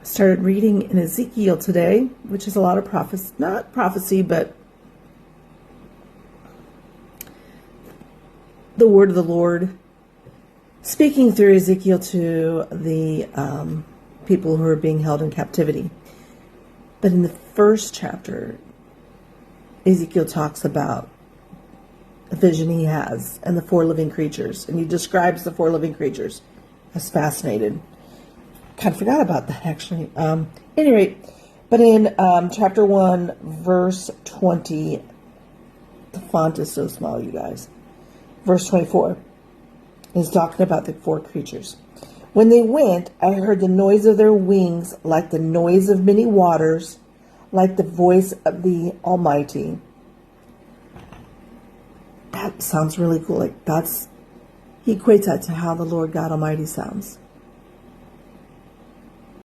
Started reading in Ezekiel today, which is a lot of prophecy, not prophecy, but the word of the Lord speaking through Ezekiel to the people who are being held in captivity. But in the first chapter, Ezekiel talks about a vision he has and the four living creatures, and he describes the four living creatures. I was fascinated. Kind of forgot about that, actually. Any rate, but in chapter 1, verse 20, the font is so small, you guys. Verse 24 is talking about the four creatures. When they went, I heard the noise of their wings like the noise of many waters, like the voice of the Almighty. That sounds really cool. He equates that to how the Lord God Almighty sounds.